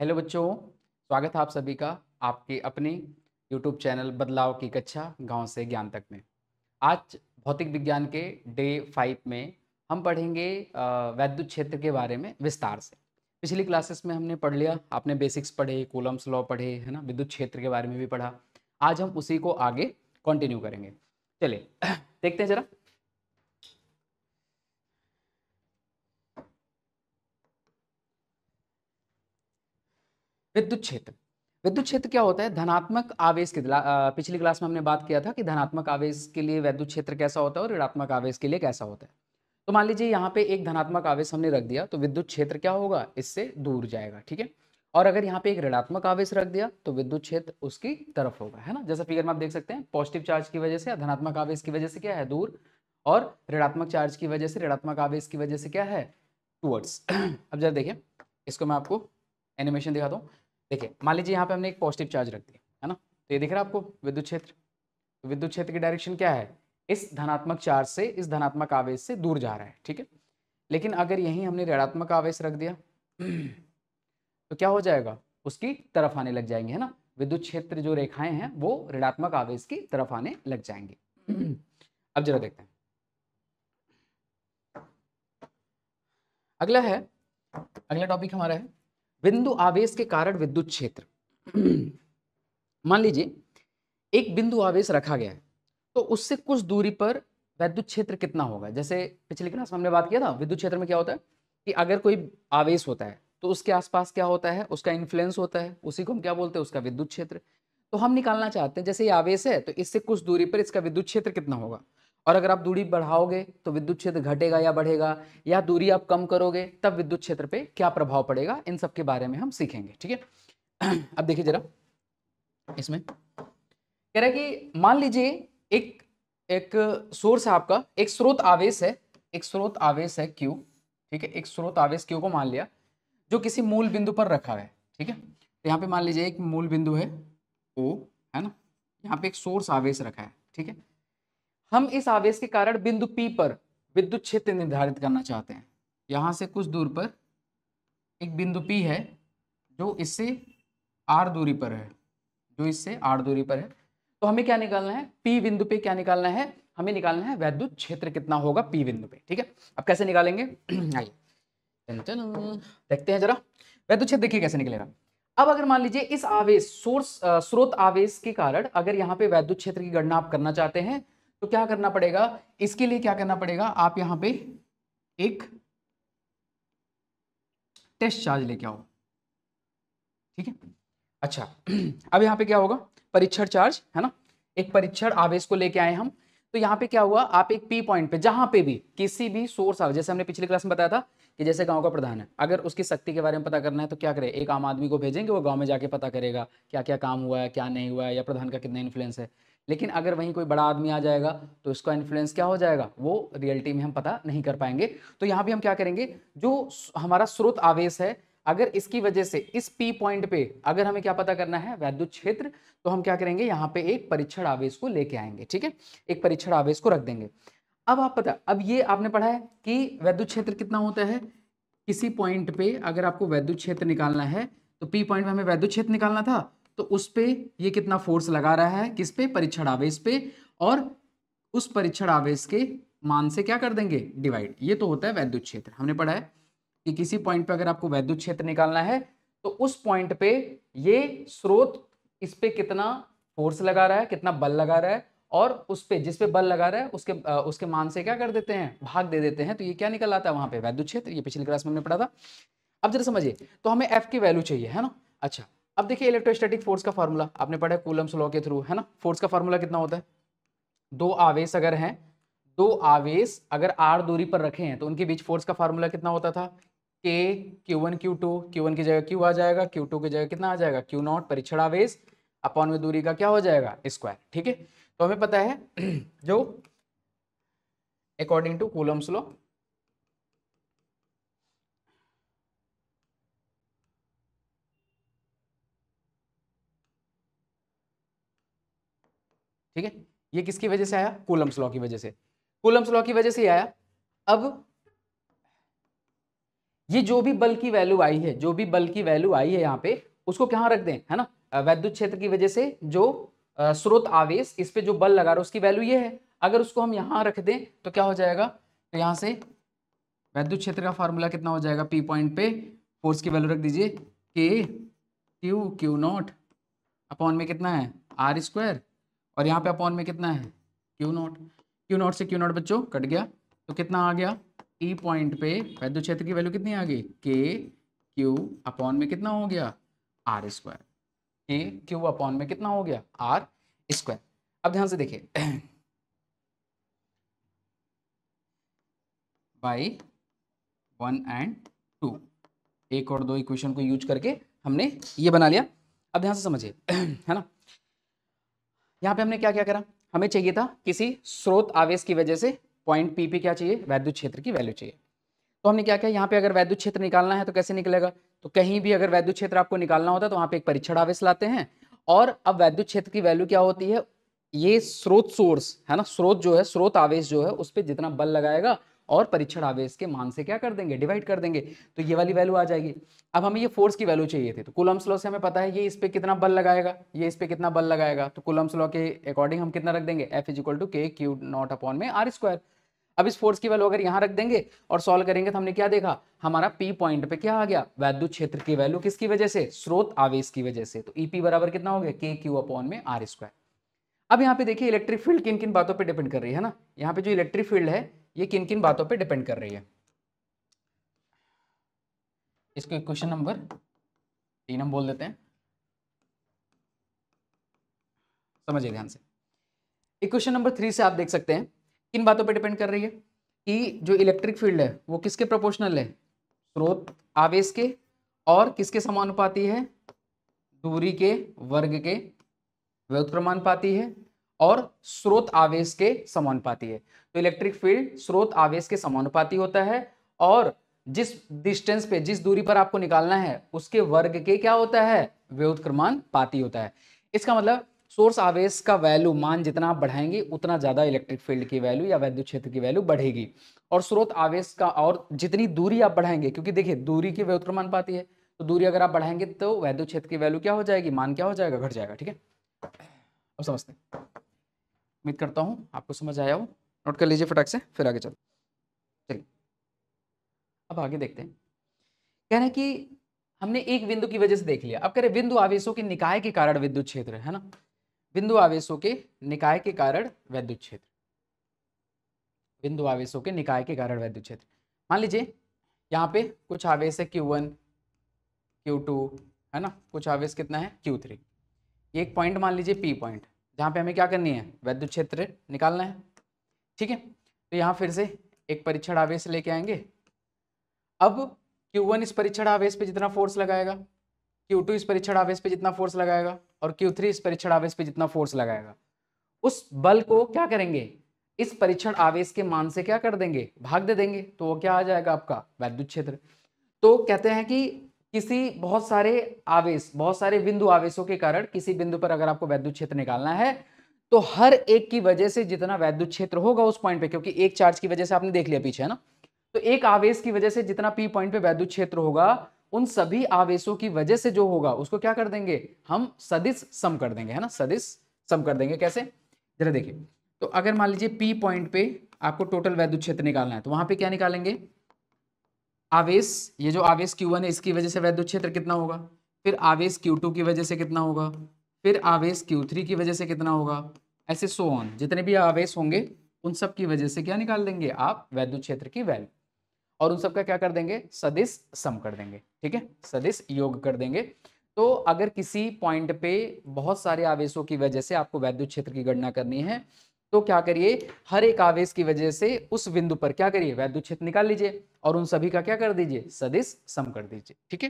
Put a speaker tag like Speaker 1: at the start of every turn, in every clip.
Speaker 1: Hello बच्चों, स्वागत है आप सभी का आपके अपने यूट्यूब चैनल बदलाव की कक्षा गांव से ज्ञान तक में। आज भौतिक विज्ञान के डे 5 में हम पढ़ेंगे वैद्युत क्षेत्र के बारे में विस्तार से। पिछली क्लासेस में हमने पढ़ लिया, आपने बेसिक्स पढ़े, कूलम्स लॉ पढ़े, है ना, विद्युत क्षेत्र के बारे में भी पढ़ा। आज हम उसी को आगे कंटिन्यू करेंगे। चलिए देखते हैं जरा। विद्युत क्षेत्र। विद्युत क्षेत्र क्या होता है? धनात्मक आवेश के पिछली क्लास में हमने बात किया था कि धनात्मक आवेश के लिए विद्युत क्षेत्र कैसा होता है और ऋणात्मक आवेश के लिए कैसा होता है। तो मान लीजिए यहाँ पे एक धनात्मक आवेश हमने रख दिया तो विद्युत क्षेत्र क्या होगा? इससे दूर जाएगा, ठीक है। और अगर यहाँ पे एक ऋणात्मक आवेश रख दिया तो विद्युत क्षेत्र उसकी तरफ होगा, है ना। जैसा फिगर में आप देख सकते हैं, पॉजिटिव चार्ज की वजह से या धनात्मक आवेश की वजह से क्या है? दूर। और ऋणात्मक चार्ज की वजह से, ऋणात्मक आवेश की वजह से क्या है? टूवर्ड्स। अब जरा देखिए, इसको मैं आपको एनिमेशन दिखाता हूँ। देखिए, मान लीजिए यहाँ पे हमने एक पॉजिटिव चार्ज रख दिया, है ना। तो ये दिख रहा है आपको विद्युत क्षेत्र। तो विद्युत क्षेत्र की डायरेक्शन क्या है? इस धनात्मक चार्ज से, इस धनात्मक आवेश से दूर जा रहा है, ठीक है। लेकिन अगर यहीं हमने ऋणात्मक आवेश रख दिया तो क्या हो जाएगा? उसकी तरफ आने लग जाएंगे, है ना। विद्युत क्षेत्र जो रेखाएं हैं वो ऋणात्मक आवेश की तरफ आने लग जाएंगे। अब जरा देखते हैं, अगला है, अगला टॉपिक हमारा है बिंदु आवेश के कारण विद्युत क्षेत्र। मान लीजिए एक बिंदु आवेश रखा गया है तो उससे कुछ दूरी पर वैद्युत क्षेत्र कितना होगा? जैसे पिछली क्लास में हमने बात किया था, विद्युत क्षेत्र में क्या होता है कि अगर कोई आवेश होता है तो उसके आसपास क्या होता है? उसका इन्फ्लुएंस होता है, उसी को हम क्या बोलते हैं? उसका विद्युत क्षेत्र। तो हम निकालना चाहते हैं, जैसे ये आवेश है तो इससे कुछ दूरी पर इसका विद्युत क्षेत्र कितना होगा। और अगर आप दूरी बढ़ाओगे तो विद्युत क्षेत्र घटेगा या बढ़ेगा, या दूरी आप कम करोगे तब विद्युत क्षेत्र पे क्या प्रभाव पड़ेगा, इन सब के बारे में हम सीखेंगे, ठीक है। अब देखिए जरा, इसमें कह रहा है कि मान लीजिए एक एक सोर्स है आपका, एक स्रोत आवेश है, एक स्रोत आवेश है Q, ठीक है। एक स्रोत आवेश Q को मान लिया जो किसी मूल बिंदु पर रखा है, ठीक है। तो यहाँ पे मान लीजिए एक मूल बिंदु है O, है ना। यहाँ पे एक सोर्स आवेश रखा है, ठीक है। हम इस आवेश के कारण बिंदु P पर विद्युत क्षेत्र निर्धारित करना चाहते हैं। यहां से कुछ दूर पर एक बिंदु P है जो इससे R दूरी पर है, जो इससे R दूरी पर है। तो हमें क्या निकालना है? P बिंदु पे क्या निकालना है? हमें निकालना है वैद्युत क्षेत्र कितना होगा P बिंदु पे, ठीक है। अब कैसे निकालेंगे? आइए देखते हैं जरा। वैद्युत क्षेत्र देखिए कैसे निकलेगा। अब अगर मान लीजिए इस आवेश स्रोत आवेश के कारण अगर यहाँ पे वैद्युत क्षेत्र की गणना आप करना चाहते हैं तो क्या करना पड़ेगा? इसके लिए क्या करना पड़ेगा? आप यहाँ पे एक टेस्ट चार्ज लेके आओ, ठीक है। अच्छा, अब यहाँ पे क्या होगा? परीक्षण चार्ज, है ना। एक परीक्षण आवेश को लेके आए हम। तो यहाँ पे क्या हुआ? आप एक पी पॉइंट पे, जहां पे भी किसी भी सोर्स आवेश, जैसे हमने पिछली क्लास में बताया था कि जैसे गांव का प्रधान है, अगर उसकी शक्ति के बारे में पता करना है तो क्या करे? एक आम आदमी को भेजेंगे, वो गांव में जाके पता करेगा क्या क्या काम हुआ है, क्या नहीं हुआ है, या प्रधान का कितना इन्फ्लुएंस है। लेकिन अगर वहीं कोई बड़ा आदमी आ जाएगा तो उसका इन्फ्लुएंस क्या हो जाएगा? वो रियलिटी में हम पता नहीं कर पाएंगे। तो यहाँ भी हम क्या करेंगे? जो हमारा स्रोत आवेश है, अगर इसकी वजह से इस P पॉइंट पे अगर हमें क्या पता करना है? वैद्युत क्षेत्र, तो हम क्या करेंगे? यहाँ पे एक परीक्षण आवेश को लेके आएंगे, ठीक है। एक परीक्षण आवेश को रख देंगे। अब आप पता, अब ये आपने पढ़ा है कि वैद्युत क्षेत्र कितना होता है। किसी पॉइंट पे अगर आपको वैद्युत क्षेत्र निकालना है तो P पॉइंट में हमें वैद्युत क्षेत्र निकालना था, तो उस पे ये कितना फोर्स लगा रहा है? किस पे? परीक्षण आवेश पे। और उस परीक्षण आवेश के मान से क्या कर देंगे? डिवाइड। ये तो होता है वैद्युत क्षेत्र। हमने पढ़ा है कि किसी पॉइंट पे अगर आपको वैद्युत क्षेत्र निकालना है तो उस पॉइंट पे ये स्रोत इस पे कितना फोर्स लगा रहा है, कितना बल लगा रहा है, और उस पे जिस पे बल लगा रहा है उसके मान से क्या कर देते हैं? भाग दे देते हैं। तो ये क्या निकल आता है वहां पे? वैद्युत क्षेत्र। ये पिछली क्लास में हमने पढ़ा था। अब जरा समझिए, तो हमें F की वैल्यू चाहिए, है ना। अच्छा, अब देखिए इलेक्ट्रोस्टैटिक फोर्स का फॉर्मूला आपने पढ़ा है कूलम्स लॉ के थ्रू, है ना। फोर्स का फॉर्मूला कितना होता है? दो आवेश अगर हैं, दो आवेश अगर R दूरी पर रखे हैं तो उनके बीच फोर्स का फॉर्मूला कितना होता था? K Q1 Q2, Q1 की जगह Q आ जाएगा, Q2 की जगह कितना आ जाएगा? Q0 परीक्षण आवेश अपॉन में दूरी का क्या हो जाएगा? स्क्वायर, ठीक है। तो हमें पता है जो अकॉर्डिंग टू कूलम्स लॉ, ठीक है। ये किसकी वजह से आया? कूलम्स लॉ की वजह से। कूलम्स लॉ की वजह से आया। अब ये जो भी बल की वैल्यू आई है, जो भी बल की वैल्यू आई है यहाँ पे, उसको कहाँ रख दें, है ना, वैद्युत क्षेत्र की वजह से जो स्रोत आवेश, इस पे जो बल लगा रहा है उसकी वैल्यू ये है। अगर उसको हम यहाँ रख दें तो क्या हो जाएगा, तो यहाँ से वैद्युत क्षेत्र का फार्मूला कितना हो जाएगा, पी पॉइंट पे फोर्स की वैल्यू रख दीजिए के क्यू नॉट अपॉन में कितना है आर स्क्वायर, और यहाँ पे अपॉन में कितना है क्यू नॉट से क्यू नॉट बच्चों कट गया, तो कितना आ गया, ई पॉइंट पे वैद्युत क्षेत्र की वैल्यू कितनी आ गई, के क्यू अपॉन में कितना हो गया आर स्क्वायर, के क्यू अपॉन में कितना हो गया आर स्क्वायर। अब ध्यान से देखिए बाई 1 and 2, एक और दो इक्वेशन को यूज करके हमने ये बना लिया। अब ध्यान से समझिए है ना, यहाँ पे हमने क्या क्या करा, हमें चाहिए था किसी स्रोत आवेश की वजह से पॉइंट पी पे क्या चाहिए, वैद्युत क्षेत्र की वैल्यू चाहिए। तो हमने क्या किया, यहाँ पे अगर वैद्युत क्षेत्र निकालना है तो कैसे निकलेगा, तो कहीं भी अगर वैद्युत क्षेत्र आपको निकालना होता है तो वहाँ पे एक परीक्षण आवेश लाते हैं, और अब वैद्युत क्षेत्र की वैल्यू क्या होती है, ये स्रोत सोर्स है ना, स्रोत जो है, स्रोत आवेश जो है उस पर जितना बल लगाएगा और परीक्षण आवेश के मान से क्या कर देंगे, डिवाइड कर देंगे, तो ये वाली वैल्यू आ जाएगी। अब हमें ये फोर्स की वैल्यू चाहिए थी, तो कूलम्ब्स लॉ से हमें पता है ये इस पे कितना बल लगाएगा, ये इस पे कितना बल लगाएगा, तो कूलम्ब्स लॉ के अकॉर्डिंग हम कितना रख देंगे, F = K Q not upon में आर स्क्वायर। अब इस फोर्स की वैल्यू अगर यहाँ रख देंगे और सॉल्व करेंगे तो हमने क्या देखा, हमारा P पॉइंट पे क्या आ गया, वैद्युत क्षेत्र की वैल्यू किसकी वजह से, स्रोत आवेश की वजह से, तो EP बराबर कितना हो गया, K क्यू अपॉन में आर स्क्वायर। अब यहाँ पे देखिए इलेक्ट्रिक फील्ड किन किन बातों पे डिपेंड कर रही है ना, यहाँ पे जो इलेक्ट्रिक फील्ड है ये किन किन बातों पे डिपेंड कर रही है, इसको इक्वेशन नंबर 3 हम बोल देते हैं, समझिए ध्यान से। इक्वेशन नंबर 3 से आप देख सकते हैं किन बातों पे डिपेंड कर रही है, कि जो इलेक्ट्रिक फील्ड है वो किसके प्रोपोर्शनल है, स्रोत आवेश के, और किसके समानुपाती है, दूरी के वर्ग के व्युत्क्रमानुपाती है, और स्रोत आवेश के समानुपाती है। तो इलेक्ट्रिक फील्ड स्रोत आवेश के समानुपाती होता है, और जिस डिस्टेंस पे, जिस दूरी पर आपको निकालना है उसके वर्ग के क्या होता है, व्युत्क्रमानुपाती होता है। इसका मतलब सोर्स आवेश का वैल्यू, मान जितना आप बढ़ाएंगे उतना ज्यादा इलेक्ट्रिक फील्ड की वैल्यू या वैद्युत क्षेत्र की वैल्यू बढ़ेगी, और स्रोत आवेश का, और जितनी दूरी आप बढ़ाएंगे, क्योंकि देखिए दूरी की व्युत्क्रमानुपाती है, तो दूरी अगर आप बढ़ाएंगे तो वैद्युत क्षेत्र की वैल्यू क्या हो जाएगी, मान क्या हो जाएगा, घट जाएगा। ठीक है, अब समझते हैं, उम्मीद करता हूं आपको समझ आया हो, नोट कर लीजिए फटाक से, फिर आगे चलते। चलिए अब आगे देखते हैं, कह रहे हैं कि हमने एक बिंदु की वजह से देख लिया, अब कह रहे बिंदु आवेशों के निकाय के कारण विद्युत क्षेत्र, है ना, बिंदु आवेशों के निकाय के कारण वैद्युत क्षेत्र, बिंदु आवेशों के निकाय के कारण वैद्युत क्षेत्र। मान लीजिए यहाँ पे कुछ आवेश है Q1 Q2, है ना, कुछ आवेश कितना है Q3, ये एक पॉइंट मान लीजिए P पॉइंट, जहाँ पे हमें क्या करनी है, वैद्युत क्षेत्र निकालना है। ठीक है, तो यहाँ फिर से एक परीक्षण आवेश लेके आएंगे। अब Q1 इस परीक्षण आवेश पे जितना फोर्स लगाएगा, Q2 इस परीक्षण आवेश पे जितना फोर्स लगाएगा, और Q3 इस परीक्षण आवेश पे जितना फोर्स लगाएगा, उस बल को क्या करेंगे, इस परीक्षण आवेश के मान से क्या कर देंगे, भाग दे देंगे, तो वो क्या आ जाएगा आपका वैद्युत क्षेत्र। तो कहते हैं कि किसी बहुत सारे आवेश, बहुत सारे बिंदु आवेशों के कारण किसी बिंदु पर अगर आपको वैद्युत क्षेत्र निकालना है तो हर एक की वजह से जितना वैद्युत क्षेत्र होगा उस पॉइंट पे, क्योंकि एक चार्ज की वजह से आपने देख लिया पीछे, है ना, तो एक आवेश की वजह से जितना P पॉइंट पे वैद्युत क्षेत्र होगा, उन सभी आवेशों की वजह से जो होगा उसको क्या कर देंगे, हम सदिश सम कर देंगे, है ना, सदिश सम कर देंगे। कैसे, जरा देखिए, तो अगर मान लीजिए P पॉइंट पे आपको टोटल वैद्युत क्षेत्र निकालना है, तो वहां पे क्या निकालेंगे, आवेश, ये जो आवेश Q1 है इसकी वजह से वैद्युत क्षेत्र कितना होगा, फिर आवेश Q2 की वजह से कितना होगा, फिर आवेश Q3 की वजह से कितना होगा, ऐसे सो ऑन, जितने भी आवेश होंगे उन सब की वजह से क्या निकाल देंगे आप, वैद्युत क्षेत्र की वैल्यू, और उन सबका क्या कर देंगे, सदिश सम कर देंगे। ठीक है, सदिश योग कर देंगे। तो अगर किसी पॉइंट पे बहुत सारे आवेशों की वजह से आपको वैद्युत क्षेत्र की गणना करनी है तो क्या करिए, हर एक आवेश की वजह से उस बिंदु पर क्या करिए, वैद्युत क्षेत्र निकाल लीजिए, और उन सभी का क्या कर दीजिए, सदिश सम कर दीजिए। ठीक है,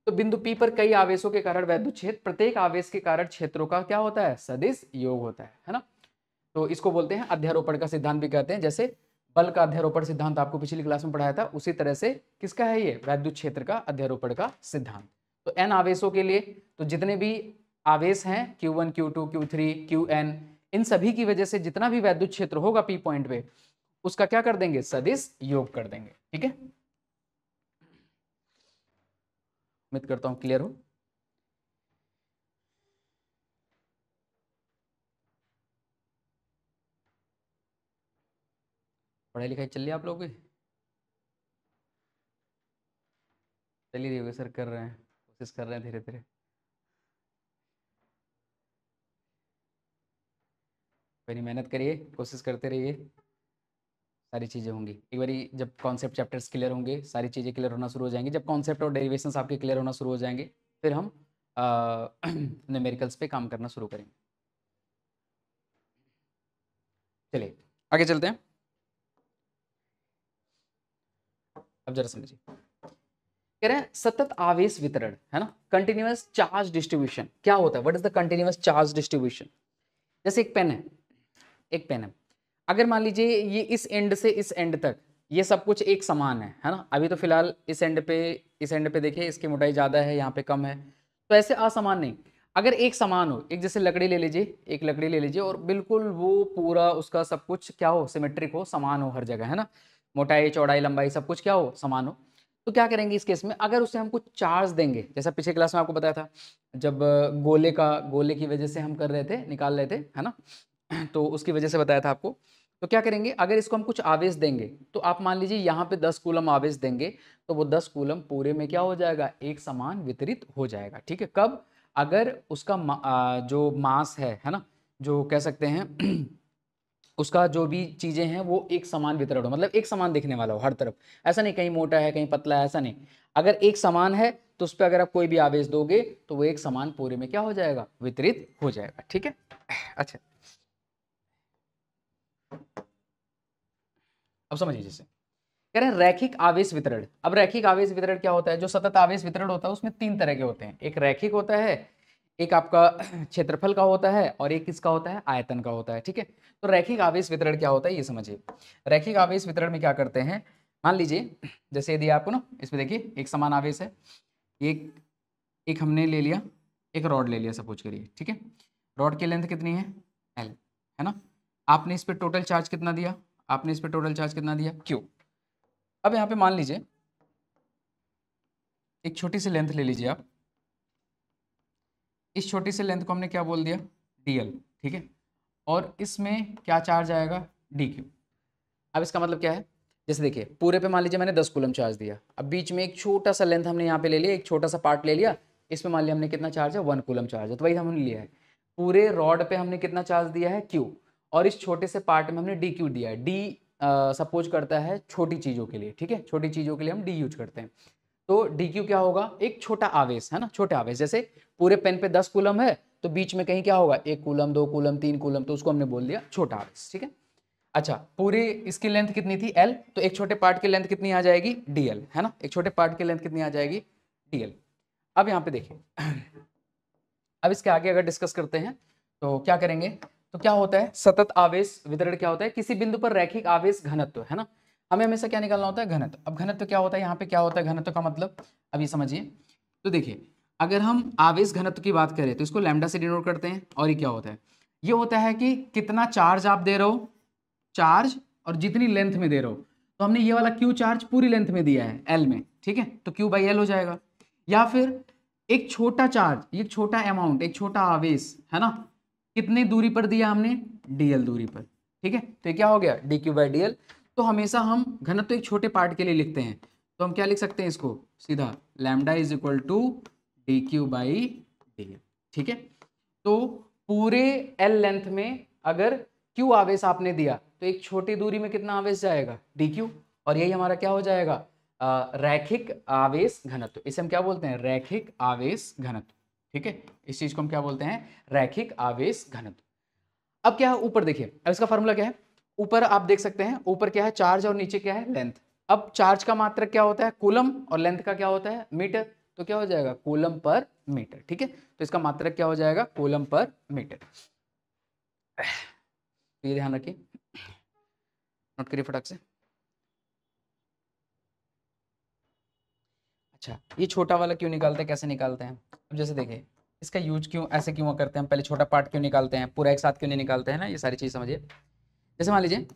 Speaker 1: तो बिंदु P पर कई आवेशों के कारण वैद्युत क्षेत्र, प्रत्येक आवेश के कारण क्षेत्रों का क्या होता है, सदिश योग होता है ना। तो इसको बोलते हैं अध्यारोपण का सिद्धांत भी कहते हैं, जैसे बल का अध्यारोपण सिद्धांत आपको पिछली क्लास में पढ़ाया था, उसी तरह से किसका है ये, वैद्युत क्षेत्र का अध्यारोपण का सिद्धांत। तो n आवेशों के लिए, तो जितने भी आवेश हैं Q1 Q2 Q3 Qn, इन सभी की वजह से जितना भी वैद्युत क्षेत्र होगा P पॉइंट पे, उसका क्या कर देंगे, सदिश योग कर देंगे। ठीक है, उम्मीद करता हूँ क्लियर हो। पढ़ाई लिखाई चल रही है आप लोगों की? चल ही रही होगी सर, कर रहे हैं, कोशिश कर रहे हैं धीरे धीरे। कोई नहीं, मेहनत करिए, कोशिश करते रहिए, सारी चीज़ें होंगी। एक बारी जब कॉन्सेप्ट चैप्टर्स क्लियर होंगे, सारी चीज़ें क्लियर होना शुरू हो जाएंगी। जब कॉन्सेप्ट और डेरिवेशंस आपके क्लियर होना शुरू हो जाएंगे, फिर हम न्यूमेरिकल्स पे काम करना शुरू करेंगे। चलिए आगे चलते हैं। अब जरा समझिए, कह रहे हैं सतत आवेश वितरण, है ना, कंटिन्यूअस चार्ज डिस्ट्रीब्यूशन क्या होता है? What is the continuous charge distribution? जैसे एक पेन है, एक पेन है, अगर मान लीजिए ये इस एंड से इस एंड तक ये सब कुछ एक समान है ना, अभी तो फिलहाल इस एंड पे देखिए इसकी मोटाई ज़्यादा है, यहाँ पे कम है, तो ऐसे असमान नहीं। अगर एक समान हो, एक जैसे लकड़ी ले लीजिए, एक लकड़ी ले लीजिए और बिल्कुल वो पूरा उसका सब कुछ क्या हो, सिमेट्रिक हो, समान हो हर जगह, है ना, मोटाई चौड़ाई लंबाई सब कुछ क्या हो, समान हो, तो क्या करेंगे इस केस में? अगर उसे हम कुछ चार्ज देंगे, जैसा पिछले क्लास में आपको बताया था, जब गोले की वजह से हम कर रहे थे, निकाल रहे थे, है ना, तो उसकी वजह से बताया था आपको। तो क्या करेंगे, अगर इसको हम कुछ आवेश देंगे, तो आप मान लीजिए यहाँ पे 10 कूलम आवेश देंगे, तो वो 10 कूलम पूरे में क्या हो जाएगा, एक समान वितरित हो जाएगा। ठीक है, कब? अगर उसका जो मास है ना, जो कह सकते हैं उसका जो भी चीजें हैं वो एक समान वितरण हो, मतलब एक समान दिखने वाला हो हर तरफ, ऐसा नहीं कहीं मोटा है कहीं पतला है, ऐसा नहीं। अगर एक समान है तो उस पर अगर आप कोई भी आवेश दोगे तो वो एक समान पूरे में क्या हो जाएगा, वितरित हो जाएगा। ठीक है, अच्छा अब समझिए, जैसे कह रहे हैं रैखिक आवेश वितरण। अब रैखिक आवेश वितरण क्या होता है? जो सतत आवेश वितरण होता है उसमें 3 तरह के होते हैं, एक रैखिक होता है, एक आपका क्षेत्रफल का होता है, और एक किसका होता है, आयतन का होता है। ठीक है, तो रैखिक आवेश वितरण क्या होता है ये समझिए। रैखिक आवेश वितरण में क्या करते हैं, मान लीजिए जैसे यदि आपको ना इसमें देखिए एक समान आवेश है, एक एक हमने ले लिया, एक रॉड ले लिया सपोज करिए, ठीक है, रॉड की लेंथ कितनी है, एल, है ना, आपने इस पर टोटल चार्ज कितना दिया, आपने इस पर टोटल चार्ज कितना दिया, क्यू। अब यहाँ पे मान लीजिए एक छोटी सी लेंथ ले लीजिए आप, इस छोटी सी लेंथ को हमने क्या बोल दिया, dl, ठीक है, और इसमें क्या चार्ज आएगा, dq। अब इसका मतलब क्या है, जैसे देखिए पूरे पे मान लीजिए मैंने 10 कूलम चार्ज दिया, अब बीच में एक छोटा सा लेंथ हमने यहाँ पे ले लिया, एक छोटा सा पार्ट ले लिया, इसमें मान लिया हमने कितना चार्ज है, 1 कूलम चार्ज है, तो वही हमने लिया है। पूरे रॉड पे हमने कितना चार्ज दिया है, q, और इस छोटे से पार्ट में हमने dq दिया है। d सपोज करता है छोटी चीज़ों के लिए, ठीक है, छोटी चीज़ों के लिए हम d यूज करते हैं। तो dq क्या होगा, एक छोटा आवेश, है ना, छोटे आवेश, जैसे पूरे पेन पे 10 कूलम है तो बीच में कहीं क्या होगा, 1 कूलम, 2 कूलम, 3 कूलम, तो उसको हमने बोल दिया छोटा आवेश। ठीक है, अच्छा पूरी इसकी लेंथ कितनी थी, l, तो एक छोटे पार्ट की लेंथ कितनी आ जाएगी, dl, है ना, एक छोटे पार्ट की लेंथ कितनी आ जाएगी, dl। अब यहाँ पे देखिए अब इसके आगे अगर डिस्कस करते हैं तो क्या करेंगे, तो क्या होता है सतत आवेश वितरण, क्या होता है किसी बिंदु पर रैखिक आवेश घनत्व, है ना, हमें हमेशा क्या निकालना होता है, घनत्व। अब घनत्व क्या होता है, यहाँ पे क्या होता है घनत्व का मतलब, अब ये समझिए, तो देखिए अगर हम आवेश घनत्व की बात करें तो इसको लैम्डा से डिनोट करते हैं, और ये क्या होता है, ये होता है कि कितना चार्ज आप दे रहे हो, चार्ज और जितनी लेंथ में दे रहे हो, तो हमने ये वाला क्यू चार्ज पूरी लेंथ में दिया है एल में, ठीक है, तो क्यू बाई एल हो जाएगा। या फिर एक छोटा चार्ज, एक छोटा अमाउंट, एक छोटा आवेश, है ना, कितनी दूरी पर दिया हमने, डीएल दूरी पर, ठीक है, तो ये क्या हो गया, D Q by D L. तो हमेशा हम घनत्व एक छोटे पार्ट के लिए लिखते हैं, तो हम क्या लिख सकते हैं इसको सीधा, lambda is equal to D Q by D L. ठीक है, तो पूरे एल लेंथ में अगर क्यू आवेश आपने दिया तो एक छोटी दूरी में कितना आवेश जाएगा, डी क्यू, और यही हमारा क्या हो जाएगा, रैखिक आवेश घनत्व। इसे हम क्या बोलते हैं, रैखिक आवेश घनत्व। ठीक है, इस चीज को हम क्या बोलते हैं, रैखिक आवेश घनत्व। अब क्या है ऊपर देखिए, अब इसका फॉर्मूला क्या है, ऊपर आप देख सकते हैं, ऊपर क्या है चार्ज और नीचे क्या है लेंथ। अब चार्ज का मात्रक क्या होता है, कूलम, और लेंथ का क्या होता है, मीटर, तो क्या हो जाएगा कूलम पर मीटर। ठीक है, तो इसका मात्रक क्या हो जाएगा, कूलम पर मीटर। तो ये ध्यान रखिए, नोट करिए फटाक से। अच्छा ये छोटा वाला क्यों निकालते हैं, कैसे निकालते हैं, अब जैसे देखिए इसका यूज क्यों ऐसे क्यों करते हैं, पहले छोटा पार्ट क्यों निकालते हैं, पूरा एक साथ क्यों नहीं निकालते हैं ना, ये सारी चीज समझिए। जैसे मान लीजिए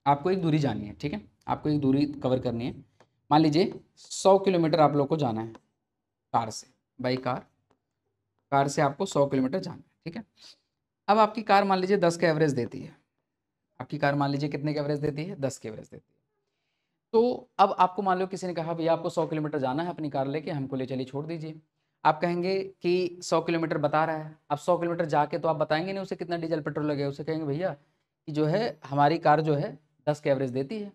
Speaker 1: आपको एक दूरी जानी है, ठीक है, आपको एक दूरी कवर करनी है, मान लीजिए 100 किलोमीटर आप लोग को जाना है कार से, बाई कार से आपको 100 किलोमीटर जाना है, ठीक है। अब आपकी कार मान लीजिए 10 का एवरेज देती है, आपकी कार मान लीजिए कितने का एवरेज देती है, 10 के एवरेज देती है। तो अब आपको मान लो किसी ने कहा भैया आपको 100 किलोमीटर जाना है अपनी कार लेके, हमको ले चलिए छोड़ दीजिए। आप कहेंगे कि 100 किलोमीटर बता रहा है, अब 100 किलोमीटर जाके तो आप बताएंगे नहीं उसे कितना डीजल पेट्रोल लगेगा, उसे कहेंगे भैया कि जो है हमारी कार जो है 10 के एवरेज देती है।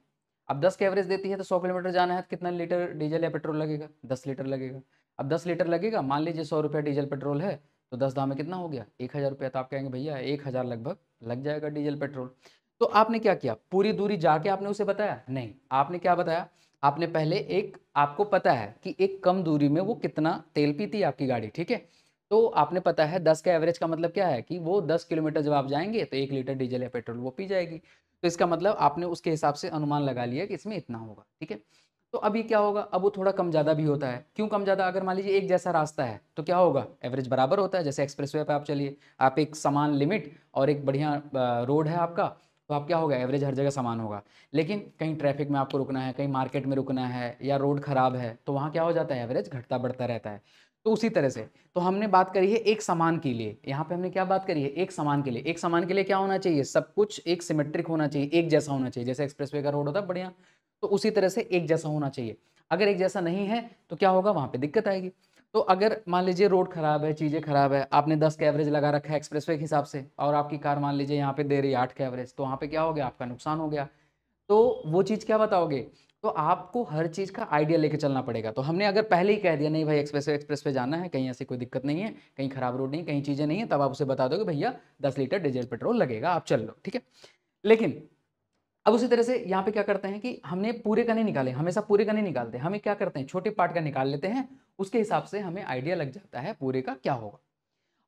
Speaker 1: अब 10 के एवरेज देती है तो 100 किलोमीटर जाना है तो कितना लीटर डीजल या पेट्रोल लगेगा, 10 लीटर लगेगा। अब 10 लीटर लगेगा, मान लीजिए 100 रुपया डीजल पेट्रोल है, तो 10 दाम में कितना हो गया, 1000 रुपया। तो आप कहेंगे भैया 1000 लगभग लग जाएगा डीजल पेट्रोल। तो आपने क्या किया, पूरी दूरी जाके आपने उसे बताया नहीं, आपने क्या बताया, आपने पहले एक, आपको पता है कि एक कम दूरी में वो कितना तेल पीती है आपकी गाड़ी, ठीक है। तो आपने पता है 10 का एवरेज का मतलब क्या है कि वो 10 किलोमीटर जब आप जाएंगे तो 1 लीटर डीजल या पेट्रोल वो पी जाएगी। तो इसका मतलब आपने उसके हिसाब से अनुमान लगा लिया कि इसमें इतना होगा, ठीक है। तो अभी क्या होगा, अब वो थोड़ा कम ज़्यादा भी होता है। क्यों कम ज़्यादा, अगर मान लीजिए एक जैसा रास्ता है तो क्या होगा, एवरेज बराबर होता है। जैसे एक्सप्रेसवे पे आप चलिए, आप एक समान लिमिट और एक बढ़िया रोड है आपका, तो आप क्या होगा, एवरेज हर जगह समान होगा। लेकिन कहीं ट्रैफिक में आपको रुकना है, कहीं मार्केट में रुकना है, या रोड खराब है, तो वहाँ क्या हो जाता है, एवरेज घटता बढ़ता रहता है। तो उसी तरह से, तो हमने बात करी है एक समान के लिए, यहाँ पे हमने क्या बात करी है, एक समान के लिए। एक समान के लिए क्या होना चाहिए, सब कुछ एक सिमेट्रिक होना चाहिए, एक जैसा होना चाहिए। जैसे एक्सप्रेसवे का रोड होता है बढ़िया, तो उसी तरह से एक जैसा होना चाहिए। अगर एक जैसा नहीं है तो क्या होगा, वहाँ पे दिक्कत आएगी। तो अगर मान लीजिए रोड खराब है, चीज़ें खराब है, आपने 10 का एवरेज लगा रखा है एक्सप्रेसवे के हिसाब से, और आपकी कार मान लीजिए यहाँ पे दे रही है 8 का एवरेज, तो वहाँ पे क्या हो गया, आपका नुकसान हो गया। तो वो चीज़ क्या बताओगे, तो आपको हर चीज़ का आइडिया लेके चलना पड़ेगा। तो हमने अगर पहले ही कह दिया नहीं भाई एक्सप्रेस पे जाना है, कहीं ऐसी कोई दिक्कत नहीं है, कहीं खराब रोड नहीं, कहीं चीज़ें नहीं है, तब आप उसे बता दोगे भैया 10 लीटर डीजल पेट्रोल लगेगा, आप चल लो, ठीक है। लेकिन अब उसी तरह से यहाँ पे क्या करते हैं कि हमने पूरे का नहीं निकाले, हमेशा पूरे का नहीं निकालते, हमें क्या करते हैं छोटे पार्ट का निकाल लेते हैं, उसके हिसाब से हमें आइडिया लग जाता है पूरे का क्या होगा।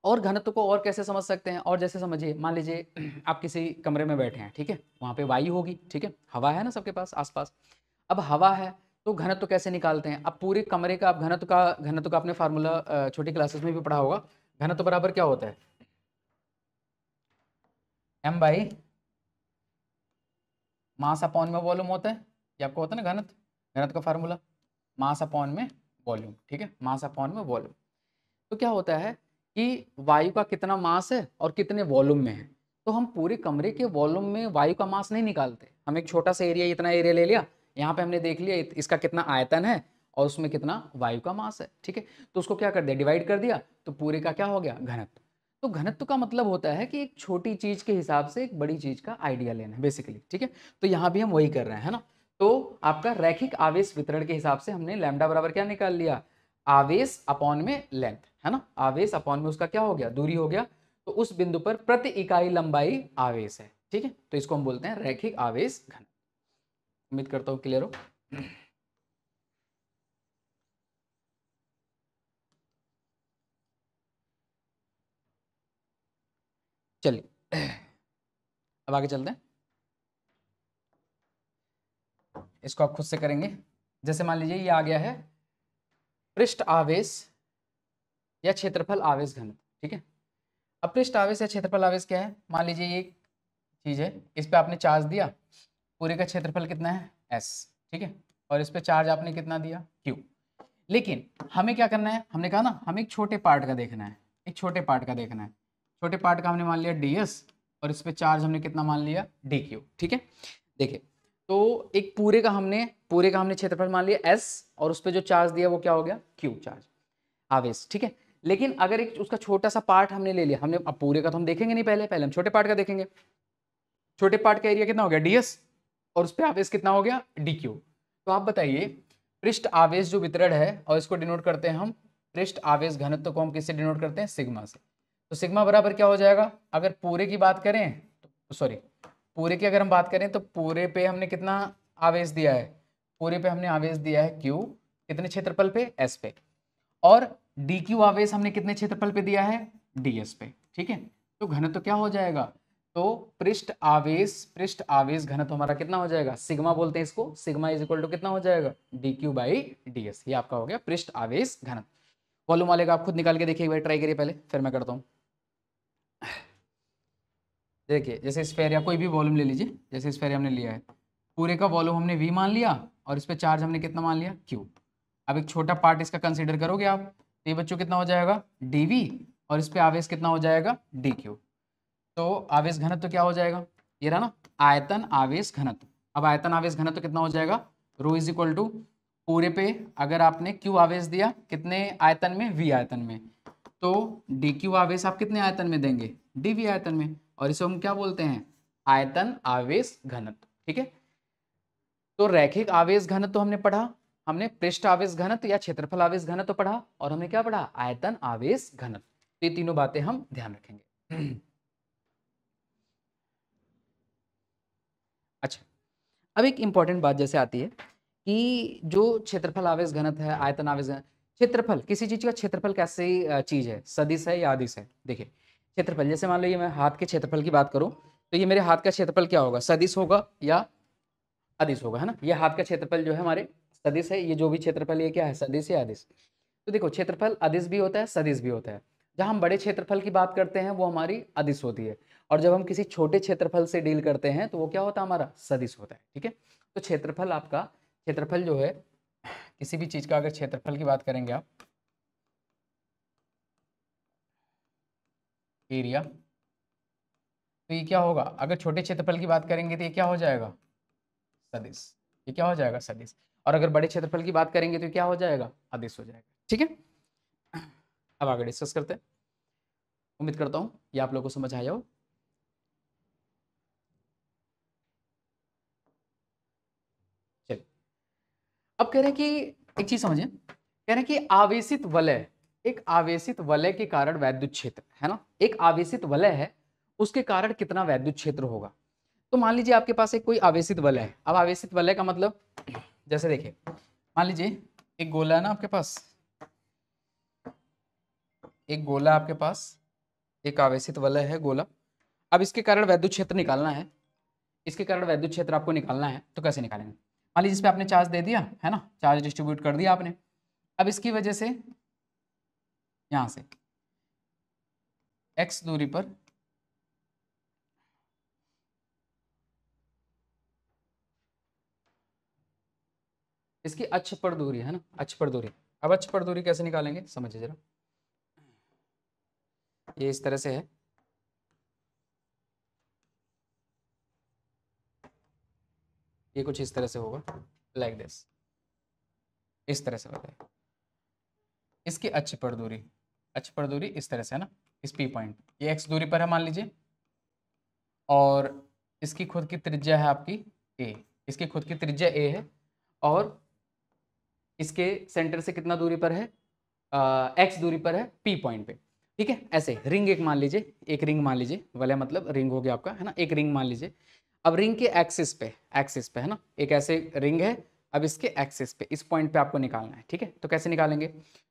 Speaker 1: और घनत्व को और कैसे समझ सकते हैं, और जैसे समझिए मान लीजिए आप किसी कमरे में बैठे हैं, ठीक है, वहाँ पे वायु होगी, ठीक है, हवा है ना सबके पास आसपास। अब हवा है तो घनत्व कैसे निकालते हैं, अब पूरे कमरे का आप घनत्व का आपने फार्मूला छोटी क्लासेस में भी पढ़ा होगा। घनत्व बराबर क्या होता है, m बाई मास अपॉन में वॉल्यूम होता है, ये आपको होता है ना घनत्व, घनत्व का फार्मूला मास अपॉन में वॉल्यूम, ठीक है, मास अपॉन में वॉल्यूम। तो क्या होता है कि वायु का कितना मास है और कितने वॉल्यूम में है, तो हम पूरे कमरे के वॉल्यूम में वायु का मास नहीं निकालते, हम एक छोटा सा एरिया, इतना एरिया ले लिया, यहाँ पे हमने देख लिया इसका कितना आयतन है और उसमें कितना वायु का मास है, ठीक है। तो उसको क्या कर दिया, डिवाइड कर दिया, तो पूरे का क्या हो गया, घनत्व। तो घनत्व का मतलब होता है कि एक छोटी चीज के हिसाब से एक बड़ी चीज का आइडिया लेना है बेसिकली, ठीक है। तो यहाँ भी हम वही कर रहे हैं, है ना। तो आपका रैखिक आवेश वितरण के हिसाब से हमने लैम्डा बराबर क्या निकाल लिया, आवेश अपॉन में लेंथ, है ना, आवेश अपॉन में उसका क्या हो गया, दूरी हो गया। तो उस बिंदु पर प्रति इकाई लंबाई आवेश है, ठीक है। तो इसको हम बोलते हैं रैखिक आवेश घनत्व। उम्मीद करता हूँ क्लियर हो। चलिए अब आगे चलते हैं, इसको आप खुद से करेंगे। जैसे मान लीजिए ये आ गया है पृष्ठ आवेश या क्षेत्रफल आवेश घनत्व, ठीक है। अब पृष्ठ आवेश या क्षेत्रफल आवेश क्या है, मान लीजिए ये चीज है, इस पे आपने चार्ज दिया, पूरे का क्षेत्रफल कितना है s, ठीक है, और इस पे चार्ज आपने कितना दिया q। लेकिन हमें क्या करना है, हमने कहा ना हमें एक छोटे पार्ट का देखना है, एक छोटे पार्ट का देखना है। छोटे पार्ट का हमने मान लिया ds, और इस पे चार्ज हमने कितना मान लिया dq, ठीक है। देखिए तो एक पूरे का हमने क्षेत्रफल मान लिया s, और उस पर जो चार्ज दिया वो क्या हो गया q चार्ज, आवेश, ठीक है। लेकिन अगर एक उसका छोटा सा पार्ट हमने ले लिया, हमने अब पूरे का तो हम देखेंगे नहीं, पहले पहले हम छोटे पार्ट का देखेंगे। छोटे पार्ट का एरिया कितना हो गया ds, और उस पर आवेश कितना हो गया dq। तो आप बताइए पृष्ठ आवेश जो वितरण है, और इसको डिनोट करते हैं हम पृष्ठ आवेश घनत्व को हम किससे डिनोट करते हैं, सिग्मा से। तो सिग्मा बराबर क्या हो जाएगा, अगर पूरे की बात करें तो सॉरी पूरे की अगर हम बात करें तो पूरे पे हमने कितना आवेश दिया है, पूरे पे हमने आवेश दिया है q, कितने क्षेत्रफल पे s पे, और dq आवेश हमने कितने क्षेत्रफल पे दिया है ds पे, ठीक है। तो घनत्व क्या हो जाएगा, तो पृष्ठ आवेश घनत्व हमारा कितना हो जाएगा, सिग्मा बोलते हैं इसको, सिग्मा इज इक्वल टू कितना हो जाएगा dq बाई ds, ये आपका हो गया पृष्ठ आवेश घनत्व। वॉल्यूम वाले का आप खुद निकाल के देखिए, एक बार ट्राई करिए पहले, फिर मैं करता हूँ। देखिए जैसे स्फेयर या कोई भी वॉल्यूम ले लीजिए, जैसे स्फेयर हमने लिया है, पूरे का वॉल्यूम हमने v मान लिया, और इस पे चार्ज हमने कितना मान लिया, Q। अब एक छोटा पार्ट इसका कंसीडर करोगे आप, तो ये बच्चों कितना हो जाएगा, dV, और इस पे आवेश कितना हो जाएगा, dQ। तो आवेश घनत्व क्या हो जाएगा, ये रहा ना, आयतन आवेश घनत्व। अब आयतन आवेश घनत्व कितना हो जाएगा, रो इज इक्वल टू पूरे पे अगर आपने Q आवेश दिया कितने आयतन में, V आयतन में, तो dQ आवेश आप कितने आयतन में देंगे, dV आयतन में, और इसे हम क्या बोलते हैं, आयतन आवेश घनत्व। ठीक है, तो रैखिक आवेश घनत्व हमने पढ़ा, हमने पृष्ठ आवेश घनत्व या क्षेत्रफल आवेश घनत्व पढ़ा, और हमने क्या पढ़ा, आयतन आवेश घनत्व। तो ये तीनों बातें हम ध्यान रखेंगे। अच्छा, अब एक इंपॉर्टेंट बात जैसे आती है कि जो क्षेत्रफल आवेश घनत्व है, आयतन आवेश घनत्व, क्षेत्रफल किसी चीज का क्षेत्रफल कैसी चीज है, सदिश है या अदिश है। देखिए क्षेत्रफल, जैसे मान लो ये मैं हाथ के क्षेत्रफल की बात करूं, तो ये मेरे हाथ का क्षेत्रफल क्या होगा, सदिश होगा या अदिश होगा, है ना। ये हाथ का क्षेत्रफल जो है हमारे सदिश है, ये जो भी क्षेत्रफल ये क्या है, सदिश या अदिश। तो देखो क्षेत्रफल अदिश भी होता है, सदिश भी होता है। जहां हम बड़े क्षेत्रफल की बात करते हैं वो हमारी अदिश होती है, और जब हम किसी छोटे क्षेत्रफल से डील करते हैं तो वो क्या होता है, हमारा सदिश होता है। ठीक है, तो क्षेत्रफल आपका, क्षेत्रफल जो है किसी भी चीज का अगर क्षेत्रफल की बात करेंगे आप, एरिया, तो ये क्या होगा, अगर छोटे क्षेत्रफल की बात करेंगे तो ये क्या हो जाएगा, सदिश। ये क्या हो जाएगा, सदिश। और अगर बड़े क्षेत्रफल की बात करेंगे तो ये क्या हो जाएगा, अदिश हो जाएगा। ठीक है, अब आगे डिस्कस करते हैं। उम्मीद करता हूं ये आप लोगों को समझ आया हो। चलिए, अब कह रहे हैं कि एक चीज समझिए, कह रहे हैं कि आवेशित वलय, एक आवेशित वलय के कारण वैद्युत क्षेत्र है ना, एक आवेशित वलय है उसके कारण कितना वैद्युत क्षेत्र होगा। तो मान लीजिए आपके पास एक कोई आवेशित वलय है। अब आवेशित वलय का मतलब, जैसे देखिए मान लीजिए एक गोला है ना आपके पास, एक गोला आपके पास, एक आवेशित वलय है गोला। अब इसके कारण वैद्युत क्षेत्र निकालना है, इसके कारण वैद्युत क्षेत्र आपको निकालना है, तो कैसे निकालेंगे। मान लीजिए इस पे आपने चार्ज दे दिया है ना, चार्ज डिस्ट्रीब्यूट कर दिया आपने। अब इसकी वजह से यहां से x दूरी पर इसकी अक्ष पर दूरी है ना, अक्ष पर दूरी। अब अक्ष पर दूरी कैसे निकालेंगे समझिए जरा, ये इस तरह से है, ये कुछ इस तरह से होगा, लाइक दिस, इस तरह से होता है। इसकी अक्ष पर दूरी, अक्ष पर दूरी इस तरह से है ना, इस पी पॉइंट, ये x दूरी पर है मान लीजिए, और इसकी खुद की त्रिज्या है आपकी a, इसकी खुद की त्रिज्या a है, और इसके सेंटर से कितना दूरी पर है, x दूरी पर है p पॉइंट पे। ठीक है, ऐसे रिंग एक मान लीजिए, एक रिंग मान लीजिए, वलय मतलब रिंग हो गया आपका, है ना, एक रिंग मान लीजिए। अब रिंग के एक्सिस पे है ना, एक ऐसे रिंग है, अब इसके एक्सिस पे इस पॉइंट पे आपको निकालना है। ठीक है, तो कैसे निकालेंगे,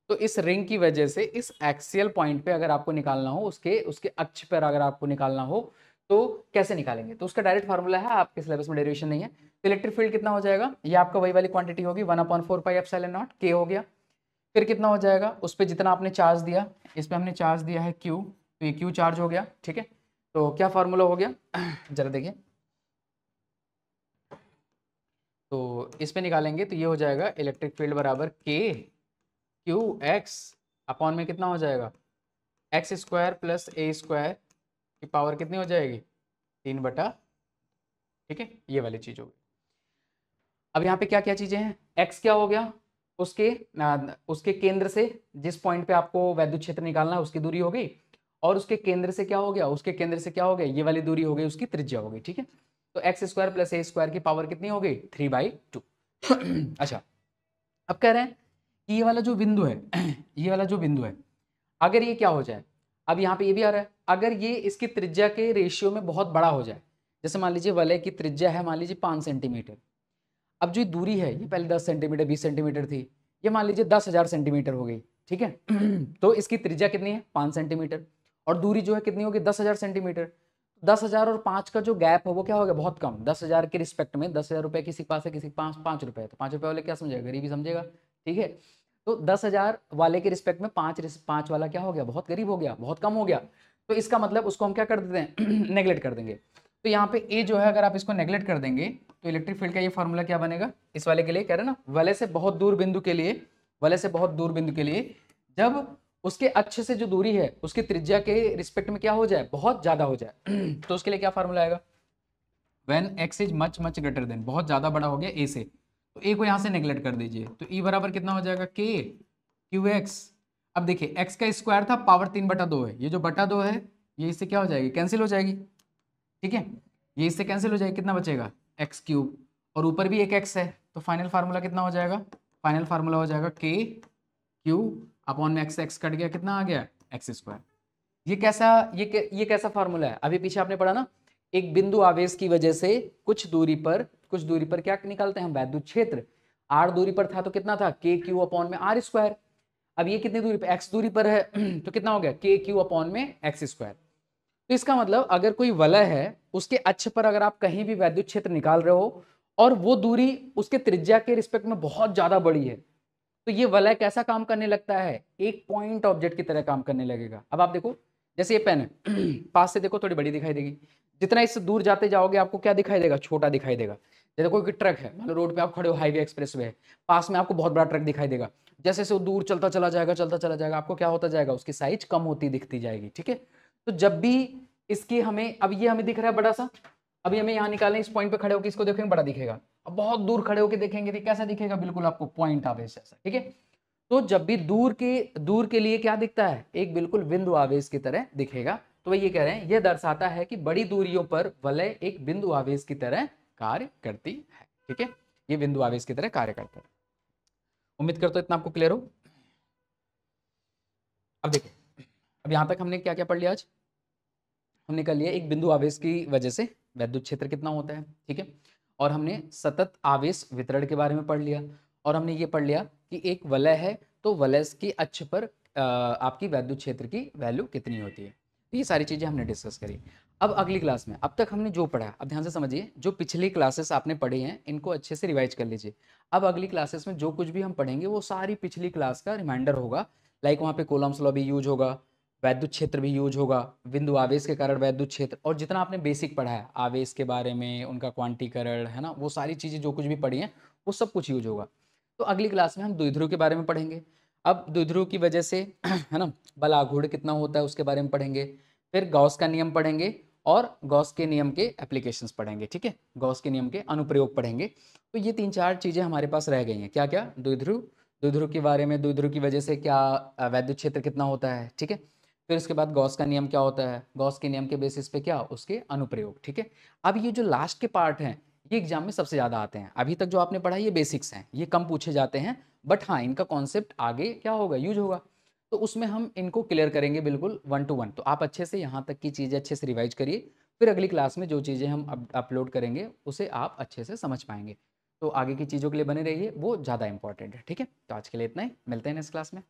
Speaker 1: तो इस रिंग की वजह से इस एक्सियल पॉइंट पे अगर आपको निकालना हो, उसके उसके अक्ष पर अगर आपको निकालना हो तो कैसे निकालेंगे, तो उसका डायरेक्ट फार्मूला है, आपके सिलेबस में डेरिवेशन नहीं है। तो इलेक्ट्रिक फील्ड कितना हो जाएगा, ये आपका वही वाली क्वांटिटी होगी 1/4πε0 k हो गया। फिर कितना हो जाएगा, उस पर जितना आपने चार्ज दिया, इस पर हमने चार्ज दिया है Q, तो ये Q चार्ज हो गया। ठीक है, तो क्या फार्मूला हो गया जरा देखिए, तो इस पे निकालेंगे तो ये हो जाएगा इलेक्ट्रिक फील्ड बराबर K Q x अपॉन में कितना हो जाएगा, x² प्लस a² की पावर कितनी हो जाएगी, 3/। ठीक है, ये वाली चीज होगी। अब यहाँ पे क्या क्या चीजें हैं, x क्या हो गया, उसके केंद्र से जिस पॉइंट पे आपको वैद्युत क्षेत्र निकालना है उसकी दूरी हो गई, और उसके केंद्र से क्या हो गया, उसके केंद्र से क्या हो गया, ये वाली दूरी हो गई, उसकी त्रिज्या हो गई। ठीक है, तो x² प्लस a² की पावर कितनी हो गई, 3/2। अच्छा, अब कह रहे हैं कि ये वाला जो बिंदु है ये वाला जो बिंदु है, अगर ये क्या हो जाए, अब यहाँ पे ये भी आ रहा है, अगर ये इसकी त्रिज्या के रेशियो में बहुत बड़ा हो जाए, जैसे मान लीजिए वलय की त्रिज्या है मान लीजिए 5 सेंटीमीटर, अब जो दूरी है ये पहले 10 सेंटीमीटर 20 सेंटीमीटर थी, ये मान लीजिए 10,000 सेंटीमीटर हो गई। ठीक है तो इसकी त्रिज्या कितनी है, 5 सेंटीमीटर, और दूरी जो है कितनी होगी, 10,000 सेंटीमीटर। 10,000 और 5 का जो गैप है वो क्या हो गया, बहुत कम। 10,000 के रिस्पेक्ट में 10,000 रुपये किसी के पास है, किसी के पास 5 रुपये है, तो 5 रुपये वाले क्या समझेगा, गरीबी समझेगा। ठीक है, तो 10,000 वाले के रिस्पेक्ट में 5 वाला क्या हो गया, बहुत गरीब हो गया, बहुत कम हो गया। तो इसका मतलब उसको हम क्या कर देते हैं नेगलेक्ट कर देंगे। तो यहाँ पे ए जो है अगर आप इसको नेग्लेक्ट कर देंगे तो इलेक्ट्रिक फील्ड का ये फॉर्मूला क्या बनेगा, इस वाले के लिए कह रहे हैं ना, वलय से बहुत दूर बिंदु के लिए, वलय से बहुत दूर बिंदु के लिए जब उसके अक्ष से जो दूरी है उसकी त्रिज्या के रिस्पेक्ट में क्या हो जाए, बहुत ज्यादा हो जाए तो उसके लिए क्या फॉर्मूला आएगा, when x is much much greater than, बहुत ज्यादा बड़ा हो गया a से, तो a को यहाँ से नेग्लेक्ट कर दीजिए, तो e बराबर कितना हो जाएगा k क्यू एक्स। अब देखिए x का स्क्वायर था, पावर 3/2 है, ये जो बटा 2 है ये इससे क्या हो जाएगी, कैंसिल हो जाएगी, ठीक है, ये इससे कैंसिल हो जाएगी, कितना बचेगा एक्स क्यूब, और ऊपर भी एक x है, तो फाइनल फार्मूला कितना हो जाएगा, फाइनल फार्मूला हो जाएगा k क्यू अपॉन में x कट गया, कितना आ गया एक्स स्क्वायर। ये कैसा फार्मूला है, अभी पीछे आपने पढ़ा ना, एक बिंदु आवेश की वजह से कुछ दूरी पर क्या निकालते हैं हम, वैद्युत क्षेत्र। r दूरी पर था तो कितना था, k क्यू अपॉन में r स्क्वायर। अब ये कितनी दूरी पर, x दूरी पर है तो कितना हो गया k क्यू अपॉन में x स्क्वायर। तो इसका मतलब अगर कोई वलय है उसके अक्ष पर अगर आप कहीं भी वैद्युत क्षेत्र निकाल रहे हो और वो दूरी उसके त्रिज्या के रिस्पेक्ट में बहुत ज्यादा बड़ी है, तो ये वलय कैसा काम करने लगता है, एक पॉइंट ऑब्जेक्ट की तरह काम करने लगेगा। अब आप देखो, जैसे ये पेन है पास से देखो थोड़ी बड़ी दिखाई देगी, जितना इससे दूर जाते जाओगे आपको क्या दिखाई देगा, छोटा दिखाई देगा। जैसे कोई ट्रक है, मान लो रोड पे आप खड़े हो, हाईवे एक्सप्रेस वे है, पास में आपको बहुत बड़ा ट्रक दिखाई देगा, जैसे से वो दूर चलता चला जाएगा आपको क्या होता जाएगा, उसकी साइज कम होती दिखती जाएगी, ठीक है। तो जब भी इसकी हमें, अब ये हमें दिख रहा है बड़ा सा, अभी हमें यहाँ निकालना है, इस पॉइंट पे खड़े होकर इसको देखेंगे बड़ा दिखेगा, अब बहुत दूर खड़े होकर देखेंगे तो कैसा दिखेगा, बिल्कुल आपको पॉइंट आवेश जैसा, ठीक है। तो जब भी दूर के लिए क्या दिखता है, एक बिल्कुल बिंदु आवेश की तरह दिखेगा। तो वह ये कह रहे हैं, यह दर्शाता है कि बड़ी दूरियों पर वलय एक बिंदु आवेश की तरह कार्य करती है, ठीक है, ये बिंदु आवेश की तरह कार्य करता है। उम्मीद करता हूं इतना आपको क्लियर हो। अब देखिए, अब यहां तक हमने क्या क्या पढ़ लिया आज, हमने कर लिया एक बिंदु आवेश की वजह से वैद्युत क्षेत्र कितना होता है, ठीक है, और हमने सतत आवेश वितरण के बारे में पढ़ लिया, और हमने ये पढ़ लिया कि एक वलय है तो वलय के अक्ष पर आपकी वैद्युत क्षेत्र की वैल्यू कितनी होती है। तो ये सारी चीजें हमने डिस्कस करी। अब अगली क्लास में, अब तक हमने जो पढ़ा, अब ध्यान से समझिए, जो पिछली क्लासेस आपने पढ़े हैं इनको अच्छे से रिवाइज कर लीजिए। अब अगली क्लासेस में जो कुछ भी हम पढ़ेंगे वो सारी पिछली क्लास का रिमाइंडर होगा, लाइक वहाँ पे कोलम्स लॉ भी यूज होगा, वैद्युत क्षेत्र भी यूज होगा, बिंदु आवेश के कारण वैद्युत क्षेत्र, और जितना आपने बेसिक पढ़ा है आवेश के बारे में, उनका क्वांटीकरण है ना, वो सारी चीज़ें जो कुछ भी पढ़ी हैं वो सब कुछ यूज होगा। तो अगली क्लास में हम द्विध्रुव के बारे में पढ़ेंगे। अब द्विध्रुव की वजह से है ना बल आघूर्ण कितना होता है उसके बारे में पढ़ेंगे, फिर गॉस का नियम पढ़ेंगे और गॉस के नियम के एप्लीकेशंस पढ़ेंगे, ठीक है, गॉस के नियम के अनुप्रयोग पढ़ेंगे। तो ये 3-4 चीज़ें हमारे पास रह गई हैं, क्या क्या, द्विध्रुव के बारे में, द्विध्रुव की वजह से क्या वैद्युत क्षेत्र कितना होता है, ठीक है, फिर उसके बाद गॉस का नियम क्या होता है, गॉस के नियम के बेसिस पे क्या उसके अनुप्रयोग, ठीक है। अब ये जो लास्ट के पार्ट हैं ये एग्जाम में सबसे ज़्यादा आते हैं, अभी तक जो आपने पढ़ा ये बेसिक्स हैं, ये कम पूछे जाते हैं, बट हाँ इनका कॉन्सेप्ट आगे क्या होगा, यूज होगा, तो उसमें हम इनको क्लियर करेंगे बिल्कुल 1 to 1। तो आप अच्छे से यहाँ तक की चीज़ें अच्छे से रिवाइज करिए, फिर अगली क्लास में जो चीज़ें हम अपलोड करेंगे उसे आप अच्छे से समझ पाएंगे। तो आगे की चीज़ों के लिए बने रहिए, वो ज़्यादा इंपॉर्टेंट है, ठीक है। तो आज के लिए इतना ही, मिलते हैं नेक्स्ट क्लास में।